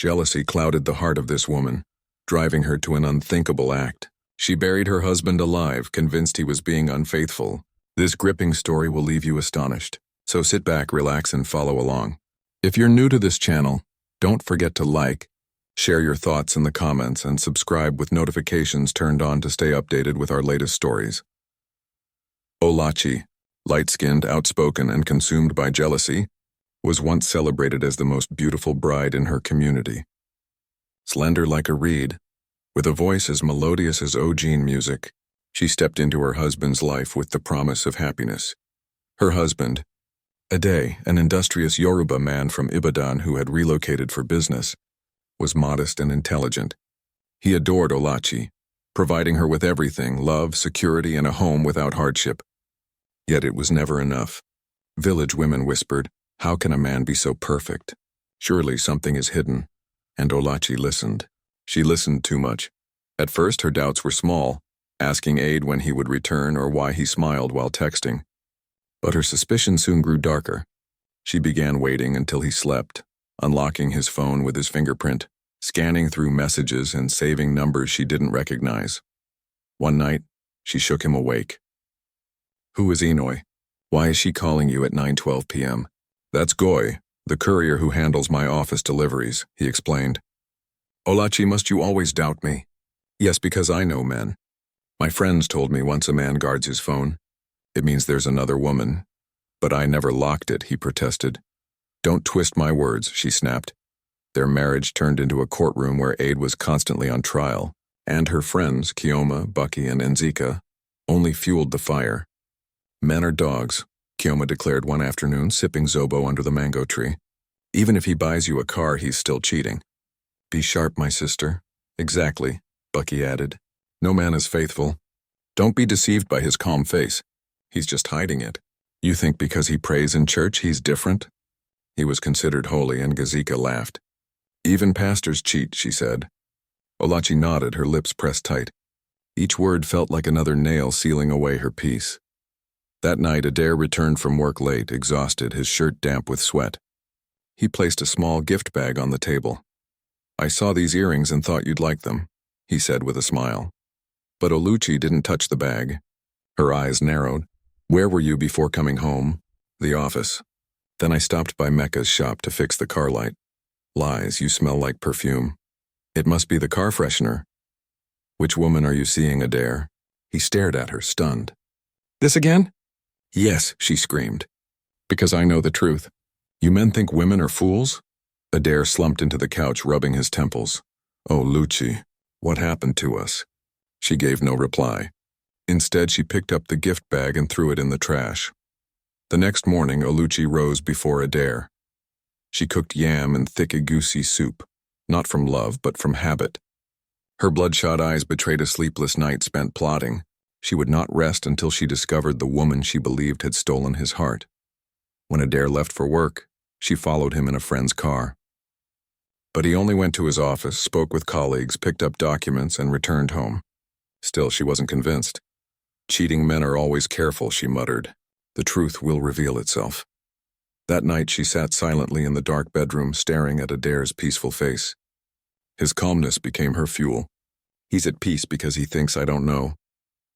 Jealousy clouded the heart of this woman, driving her to an unthinkable act. She buried her husband alive, convinced he was being unfaithful. This gripping story will leave you astonished, so sit back, relax, and follow along. If you're new to this channel, don't forget to like, share your thoughts in the comments, and subscribe with notifications turned on to stay updated with our latest stories. Olachi, light-skinned, outspoken, and consumed by jealousy, was once celebrated as the most beautiful bride in her community. Slender like a reed, with a voice as melodious as Ojin music, she stepped into her husband's life with the promise of happiness. Her husband, Ade, an industrious Yoruba man from Ibadan who had relocated for business, was modest and intelligent. He adored Olachi, providing her with everything: love, security, and a home without hardship. Yet it was never enough. Village women whispered, "How can a man be so perfect? Surely something is hidden." And Olachi listened. She listened too much. At first her doubts were small, asking Ade when he would return or why he smiled while texting. But her suspicion soon grew darker. She began waiting until he slept, unlocking his phone with his fingerprint, scanning through messages and saving numbers she didn't recognize. One night, she shook him awake. "Who is Inoy? Why is she calling you at 9:12 p.m.? "That's Goy, the courier who handles my office deliveries," he explained. "Olachi, must you always doubt me?" "Yes, because I know men. My friends told me once a man guards his phone, it means there's another woman. But I never locked it," he protested. "Don't twist my words," she snapped. Their marriage turned into a courtroom where Ade was constantly on trial, and her friends, Kioma, Bucky, and Enzika, only fueled the fire. "Men are dogs," Kioma declared one afternoon, sipping Zobo under the mango tree. "Even if he buys you a car, he's still cheating." "Be sharp, my sister." "Exactly," Bucky added. "No man is faithful. Don't be deceived by his calm face. He's just hiding it. You think because he prays in church he's different?" He was considered holy, and Gazika laughed. "Even pastors cheat," she said. Olachi nodded, her lips pressed tight. Each word felt like another nail sealing away her peace. That night, Adair returned from work late, exhausted, his shirt damp with sweat. He placed a small gift bag on the table. "I saw these earrings and thought you'd like them," he said with a smile. But Oluchi didn't touch the bag. Her eyes narrowed. "Where were you before coming home?" "The office. Then I stopped by Mecca's shop to fix the car light." "Lies, you smell like perfume." "It must be the car freshener." "Which woman are you seeing, Adair?" He stared at her, stunned. "This again?" "Yes," she screamed. "Because I know the truth. You men think women are fools?" Adair slumped into the couch, rubbing his temples. "Oh, Lucci, what happened to us?" She gave no reply. Instead, she picked up the gift bag and threw it in the trash. The next morning, Oluchi rose before Adair. She cooked yam and thick egusi soup, not from love, but from habit. Her bloodshot eyes betrayed a sleepless night spent plotting. She would not rest until she discovered the woman she believed had stolen his heart. When Adair left for work, she followed him in a friend's car. But he only went to his office, spoke with colleagues, picked up documents, and returned home. Still, she wasn't convinced. "Cheating men are always careful," she muttered. "The truth will reveal itself." That night she sat silently in the dark bedroom, staring at Adair's peaceful face. His calmness became her fuel. "He's at peace because he thinks I don't know."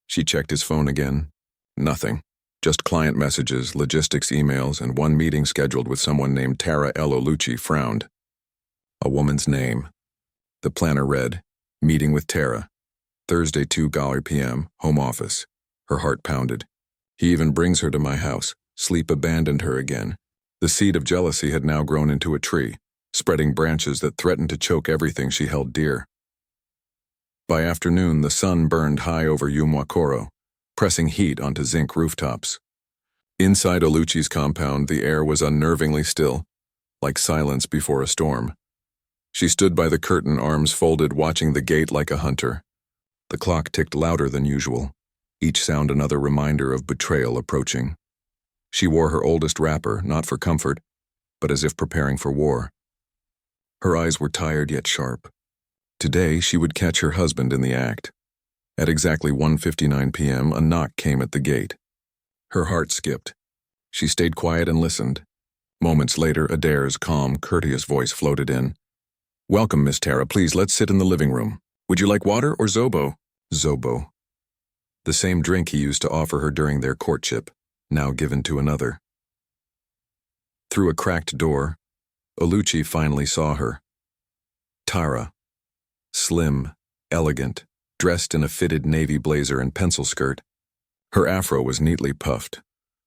She checked his phone again. Nothing. Just client messages, logistics emails, and one meeting scheduled with someone named Tara L. Oluchi frowned. A woman's name. The planner read, "Meeting with Tara. Thursday, 2 p.m., home office." Her heart pounded. "He even brings her to my house." Sleep abandoned her again. The seed of jealousy had now grown into a tree, spreading branches that threatened to choke everything she held dear. By afternoon, the sun burned high over Yumwakoro, pressing heat onto zinc rooftops. Inside Oluchi's compound, the air was unnervingly still, like silence before a storm. She stood by the curtain, arms folded, watching the gate like a hunter. The clock ticked louder than usual, each sound another reminder of betrayal approaching. She wore her oldest wrapper, not for comfort, but as if preparing for war. Her eyes were tired yet sharp. Today, she would catch her husband in the act. At exactly 1:59 p.m., a knock came at the gate. Her heart skipped. She stayed quiet and listened. Moments later, Adair's calm, courteous voice floated in. Welcome, Miss Tara. Please, let's sit in the living room. Would you like water or Zobo? Zobo. The same drink he used to offer her during their courtship, now given to another. Through a cracked door, Oluchi finally saw her. Tara. Slim, elegant, dressed in a fitted navy blazer and pencil skirt. Her afro was neatly puffed,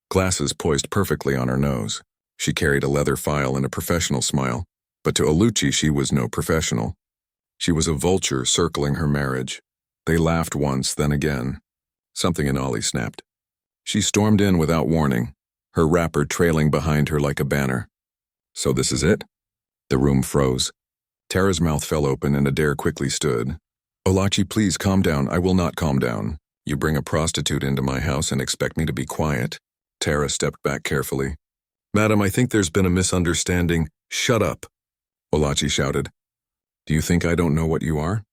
glasses poised perfectly on her nose. She carried a leather file and a professional smile, but to Oluchi she was no professional. She was a vulture circling her marriage. They laughed once, then again. Something in Ollie snapped. She stormed in without warning, her wrapper trailing behind her like a banner. So this is it? The room froze. Tara's mouth fell open and Adair quickly stood. Olachi, please calm down. I will not calm down. You bring a prostitute into my house and expect me to be quiet. Tara stepped back carefully. Madam, I think there's been a misunderstanding. Shut up, Olachi shouted. Do you think I don't know what you are?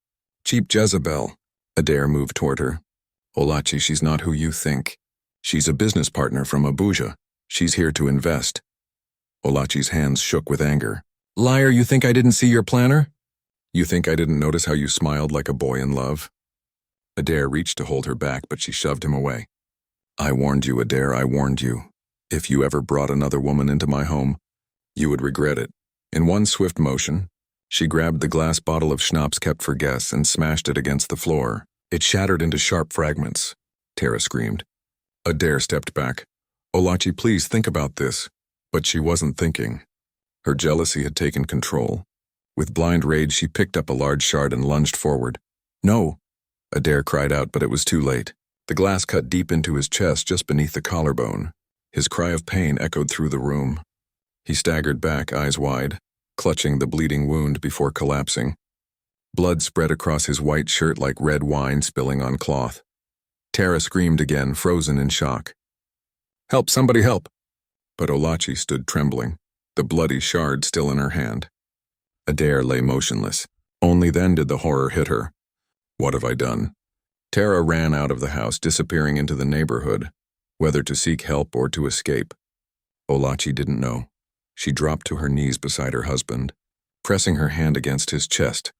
Cheap Jezebel. Adair moved toward her. Olachi, she's not who you think. She's a business partner from Abuja. She's here to invest. Olachi's hands shook with anger. Liar, you think I didn't see your planner? You think I didn't notice how you smiled like a boy in love? Adair reached to hold her back, but she shoved him away. I warned you, Adair, I warned you. If you ever brought another woman into my home, you would regret it. In one swift motion, she grabbed the glass bottle of schnapps kept for guests and smashed it against the floor. It shattered into sharp fragments. Tara screamed. Adair stepped back. Olachi, please think about this. But she wasn't thinking. Her jealousy had taken control. With blind rage, she picked up a large shard and lunged forward. No! Adair cried out, but it was too late. The glass cut deep into his chest just beneath the collarbone. His cry of pain echoed through the room. He staggered back, eyes wide, clutching the bleeding wound before collapsing. Blood spread across his white shirt like red wine spilling on cloth. Tara screamed again, frozen in shock. Help, somebody help! But Olachi stood trembling, the bloody shard still in her hand. Adair lay motionless. Only then did the horror hit her. What have I done? Tara ran out of the house, disappearing into the neighborhood, whether to seek help or to escape. Olachi didn't know. She dropped to her knees beside her husband, pressing her hand against his chest,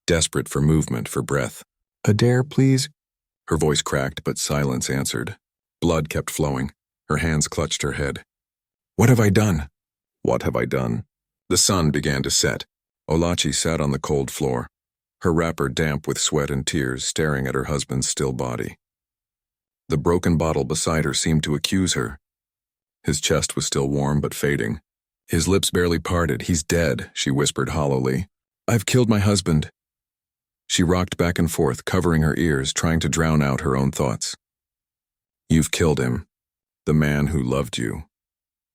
desperate for movement, for breath. Adair, please? Her voice cracked, but silence answered. Blood kept flowing. Her hands clutched her head. What have I done? What have I done? The sun began to set. Olachi sat on the cold floor, her wrapper damp with sweat and tears, staring at her husband's still body. The broken bottle beside her seemed to accuse her. His chest was still warm but fading. His lips barely parted. He's dead, she whispered hollowly. I've killed my husband. She rocked back and forth, covering her ears, trying to drown out her own thoughts. You've killed him. The man who loved you.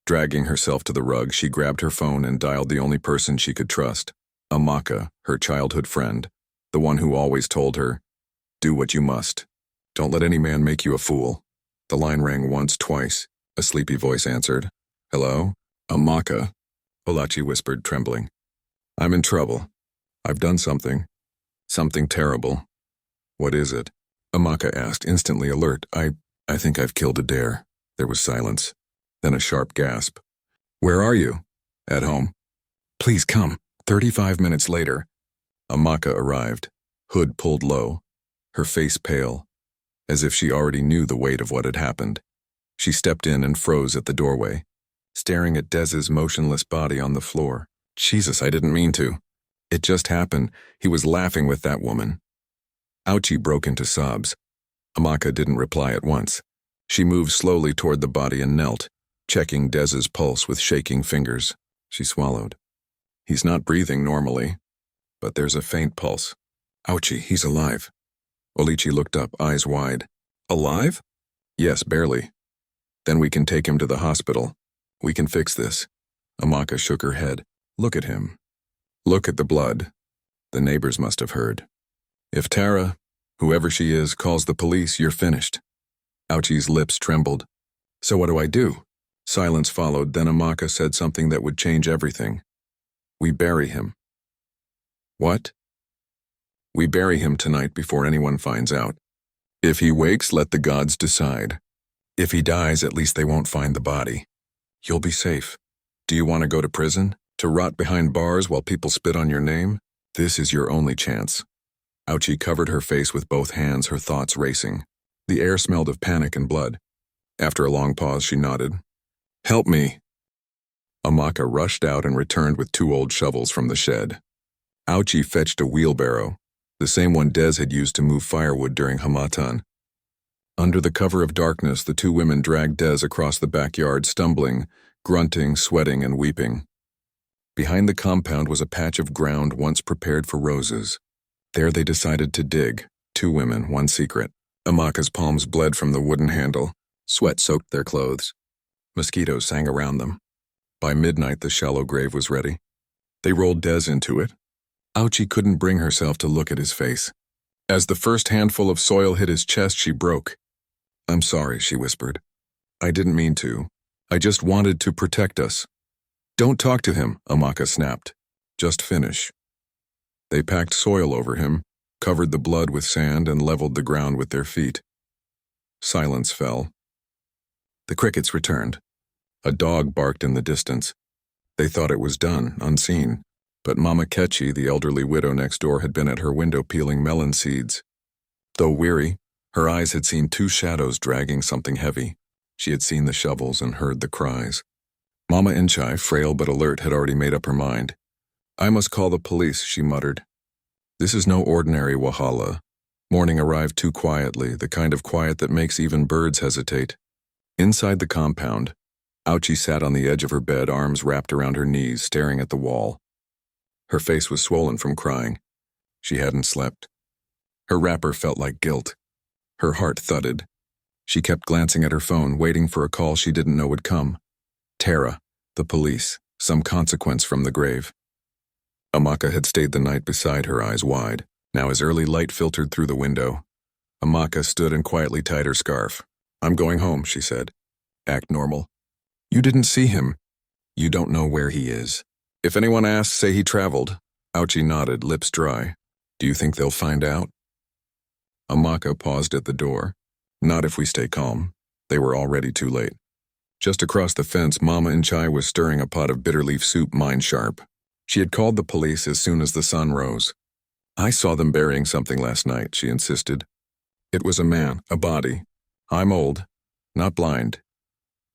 Dragging herself to the rug, she grabbed her phone and dialed the only person she could trust. Amaka, her childhood friend, the one who always told her, do what you must. Don't let any man make you a fool. The line rang once, twice. A sleepy voice answered. Hello? Amaka, Olachi whispered, trembling. I'm in trouble. I've done something. Something terrible. What is it? Amaka asked, instantly alert. I think I've killed Adair. There was silence. Then a sharp gasp. Where are you? At home. Please come. 35 minutes later, Amaka arrived, hood pulled low, her face pale, as if she already knew the weight of what had happened. She stepped in and froze at the doorway, staring at Dez's motionless body on the floor. Jesus, I didn't mean to. It just happened. He was laughing with that woman. Ouchie broke into sobs. Amaka didn't reply at once. She moved slowly toward the body and knelt, checking Dez's pulse with shaking fingers. She swallowed. He's not breathing normally, but there's a faint pulse. Ouchie, he's alive. Olichi looked up, eyes wide. Alive? Yes, barely. Then we can take him to the hospital. We can fix this. Amaka shook her head. Look at him. Look at the blood. The neighbors must have heard. If Tara, whoever she is, calls the police, you're finished. Ouchie's lips trembled. So what do I do? Silence followed, then Amaka said something that would change everything. We bury him. What? We bury him tonight before anyone finds out. If he wakes, let the gods decide. If he dies, at least they won't find the body. You'll be safe. Do you want to go to prison? To rot behind bars while people spit on your name? This is your only chance. Ouchie covered her face with both hands, her thoughts racing. The air smelled of panic and blood. After a long pause, she nodded. Help me. Amaka rushed out and returned with 2 old shovels from the shed. Ouchie fetched a wheelbarrow, the same one Des had used to move firewood during Hamatan. Under the cover of darkness, the 2 women dragged Des across the backyard, stumbling, grunting, sweating, and weeping. Behind the compound was a patch of ground once prepared for roses. There they decided to dig, 2 women, 1 secret. Amaka's palms bled from the wooden handle. Sweat soaked their clothes. Mosquitoes sang around them. By midnight, the shallow grave was ready. They rolled Des into it. Ouchie couldn't bring herself to look at his face. As the first handful of soil hit his chest, she broke. I'm sorry, she whispered. I didn't mean to. I just wanted to protect us. Don't talk to him, Amaka snapped. Just finish. They packed soil over him, covered the blood with sand, and leveled the ground with their feet. Silence fell. The crickets returned. A dog barked in the distance. They thought it was done, unseen, but Mama Ketchy, the elderly widow next door, had been at her window peeling melon seeds. Though weary, her eyes had seen 2 shadows dragging something heavy. She had seen the shovels and heard the cries. Mama Inchai, frail but alert, had already made up her mind. I must call the police, she muttered. This is no ordinary Wahala. Morning arrived too quietly, the kind of quiet that makes even birds hesitate. Inside the compound, Ouchie sat on the edge of her bed, arms wrapped around her knees, staring at the wall. Her face was swollen from crying. She hadn't slept. Her wrapper felt like guilt. Her heart thudded. She kept glancing at her phone, waiting for a call she didn't know would come. Tara, the police, some consequence from the grave. Amaka had stayed the night beside her, eyes wide. Now as early light filtered through the window, Amaka stood and quietly tied her scarf. I'm going home, she said. Act normal. You didn't see him. You don't know where he is. If anyone asks, say he traveled. Ouchie nodded, lips dry. Do you think they'll find out? Amaka paused at the door. Not if we stay calm. They were already too late. Just across the fence, Mama Inchai was stirring a pot of bitterleaf soup, mind sharp. She had called the police as soon as the sun rose. I saw them burying something last night, she insisted. It was a man, a body. I'm old, not blind.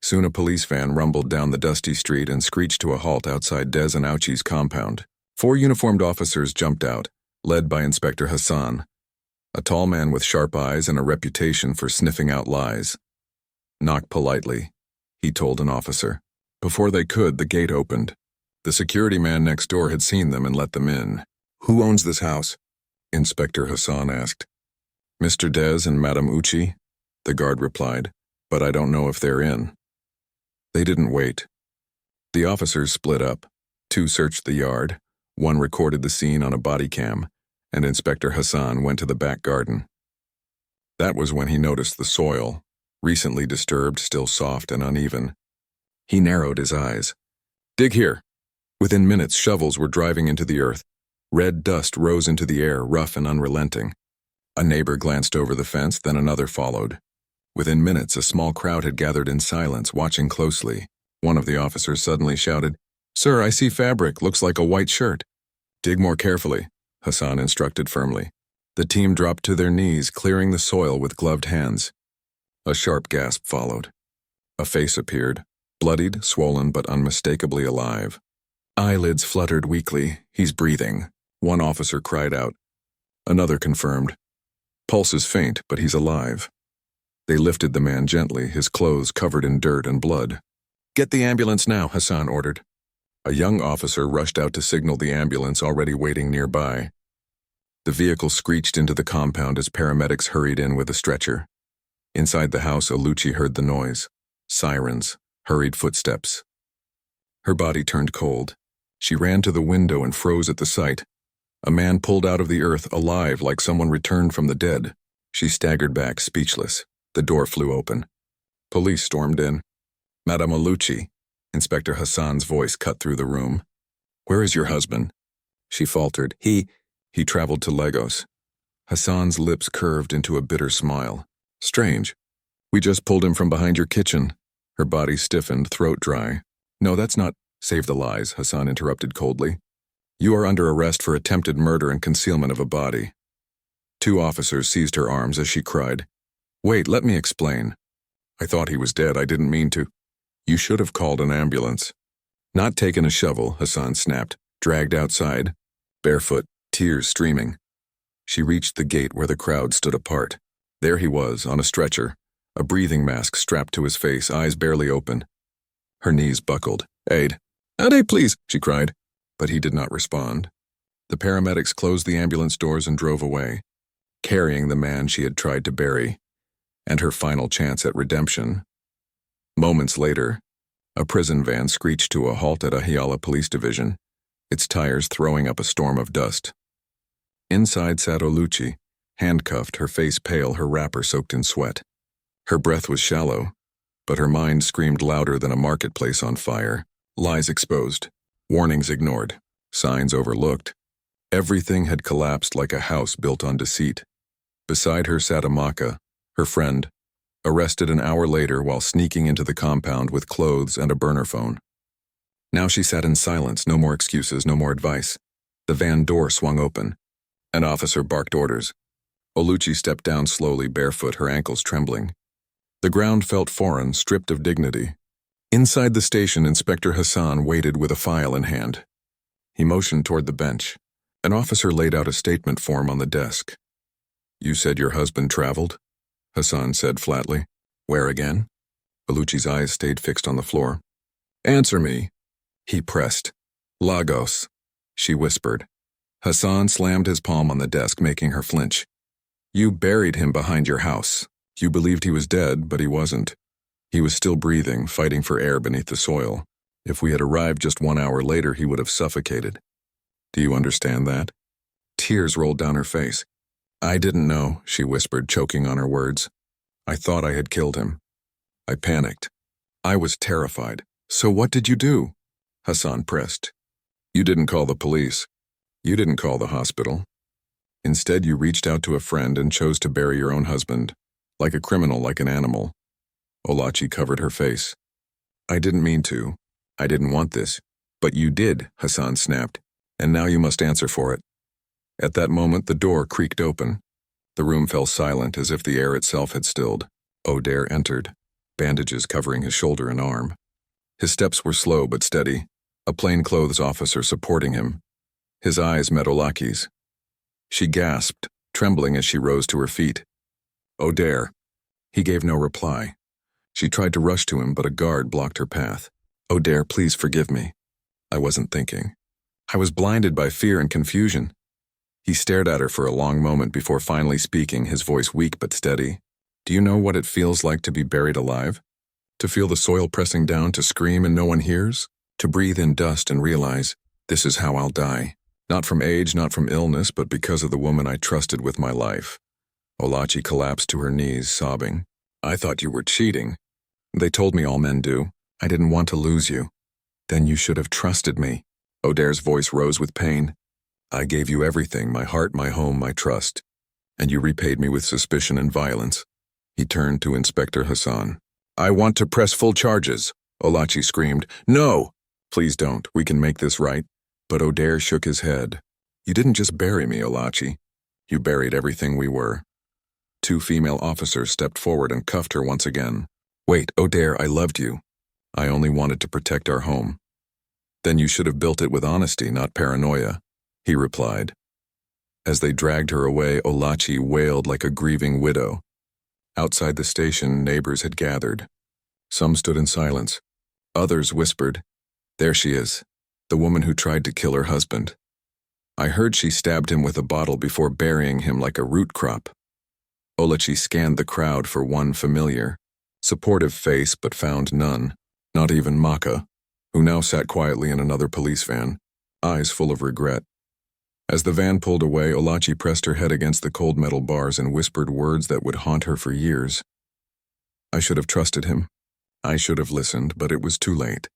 Soon a police van rumbled down the dusty street and screeched to a halt outside Des and Ouchie's compound. 4 uniformed officers jumped out, led by Inspector Hassan, a tall man with sharp eyes and a reputation for sniffing out lies. Knock politely, he told an officer. Before they could, the gate opened. The security man next door had seen them and let them in. Who owns this house? Inspector Hassan asked. Mr. Des and Madame Uchi, the guard replied, but I don't know if they're in. They didn't wait. The officers split up. 2 searched the yard, 1 recorded the scene on a body cam, and Inspector Hassan went to the back garden. That was when he noticed the soil, recently disturbed, still soft and uneven. He narrowed his eyes. Dig here. Within minutes, shovels were driving into the earth. Red dust rose into the air, rough and unrelenting. A neighbor glanced over the fence, then another followed. Within minutes, a small crowd had gathered in silence, watching closely. One of the officers suddenly shouted, Sir, I see fabric, looks like a white shirt. Dig more carefully, Hassan instructed firmly. The team dropped to their knees, clearing the soil with gloved hands. A sharp gasp followed. A face appeared, bloodied, swollen, but unmistakably alive. Eyelids fluttered weakly. He's breathing. One officer cried out. Another confirmed. Pulse is faint, but he's alive. They lifted the man gently, his clothes covered in dirt and blood. Get the ambulance now, Hassan ordered. A young officer rushed out to signal the ambulance already waiting nearby. The vehicle screeched into the compound as paramedics hurried in with a stretcher. Inside the house, Alucci heard the noise. Sirens, hurried footsteps. Her body turned cold. She ran to the window and froze at the sight. A man pulled out of the earth, alive, like someone returned from the dead. She staggered back, speechless. The door flew open. Police stormed in. Madame Alucci, Inspector Hassan's voice cut through the room. Where is your husband? She faltered. He traveled to Lagos. Hassan's lips curved into a bitter smile. Strange. We just pulled him from behind your kitchen. Her body stiffened, throat dry. No, that's not. Save the lies, Hassan interrupted coldly. You are under arrest for attempted murder and concealment of a body. 2 officers seized her arms as she cried, "Wait, let me explain. I thought he was dead, I didn't mean to. You should have called an ambulance." "Not taken a shovel," Hassan snapped, dragged outside, barefoot, tears streaming. She reached the gate where the crowd stood apart. There he was, on a stretcher, a breathing mask strapped to his face, eyes barely open. Her knees buckled. "Aid. Aid, please," she cried, but he did not respond. The paramedics closed the ambulance doors and drove away, carrying the man she had tried to bury, and her final chance at redemption. Moments later, a prison van screeched to a halt at Ahiala Police Division, its tires throwing up a storm of dust. Inside sat Oluchi, handcuffed, her face pale, her wrapper soaked in sweat. Her breath was shallow, but her mind screamed louder than a marketplace on fire. Lies exposed, warnings ignored, signs overlooked. Everything had collapsed like a house built on deceit. Beside her sat Amaka, her friend, arrested an hour later while sneaking into the compound with clothes and a burner phone. Now she sat in silence, no more excuses, no more advice. The van door swung open. An officer barked orders. Oluchi stepped down slowly, barefoot, her ankles trembling. The ground felt foreign, stripped of dignity. Inside the station, Inspector Hassan waited with a file in hand. He motioned toward the bench. An officer laid out a statement form on the desk. "You said your husband traveled?" Hassan said flatly. "Where again?" Oluchi's eyes stayed fixed on the floor. "Answer me." He pressed. "Lagos," she whispered. Hassan slammed his palm on the desk, making her flinch. "You buried him behind your house. You believed he was dead, but he wasn't. He was still breathing, fighting for air beneath the soil. If we had arrived just 1 hour later, he would have suffocated. Do you understand that?" Tears rolled down her face. "I didn't know," she whispered, choking on her words. "I thought I had killed him. I panicked. I was terrified. So what did you do?" Hassan pressed. "You didn't call the police. You didn't call the hospital. Instead, you reached out to a friend and chose to bury your own husband, like a criminal, like an animal." Oluchi covered her face. "I didn't mean to. I didn't want this. But you did," Hassan snapped, "and now you must answer for it." At that moment, the door creaked open. The room fell silent, as if the air itself had stilled. O'Dare entered, bandages covering his shoulder and arm. His steps were slow but steady, a plainclothes officer supporting him. His eyes met Olaki's. She gasped, trembling as she rose to her feet. "O'Dare." He gave no reply. She tried to rush to him, but a guard blocked her path. "O'Dare, please forgive me. I wasn't thinking. I was blinded by fear and confusion." He stared at her for a long moment before finally speaking, his voice weak but steady. "Do you know what it feels like to be buried alive? To feel the soil pressing down, to scream and no one hears? To breathe in dust and realize, this is how I'll die. Not from age, not from illness, but because of the woman I trusted with my life." Oluchi collapsed to her knees, sobbing. "I thought you were cheating. They told me all men do. I didn't want to lose you." "Then you should have trusted me." O'Dare's voice rose with pain. "I gave you everything, my heart, my home, my trust. And you repaid me with suspicion and violence." He turned to Inspector Hassan. "I want to press full charges," Oluchi screamed. "No!" "Please don't. We can make this right." But O'Dare shook his head. "You didn't just bury me, Oluchi. You buried everything we were." 2 female officers stepped forward and cuffed her once again. "Wait, O'Dare, I loved you. I only wanted to protect our home." "Then you should have built it with honesty, not paranoia," he replied. As they dragged her away, Oluchi wailed like a grieving widow. Outside the station, neighbors had gathered. Some stood in silence. Others whispered, "There she is, the woman who tried to kill her husband. I heard she stabbed him with a bottle before burying him like a root crop." Oluchi scanned the crowd for one familiar, supportive face but found none, not even Maka, who now sat quietly in another police van, eyes full of regret. As the van pulled away, Oluchi pressed her head against the cold metal bars and whispered words that would haunt her for years. "I should have trusted him. I should have listened, but it was too late."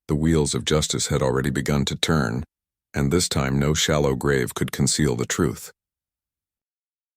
The wheels of justice had already begun to turn, and this time no shallow grave could conceal the truth.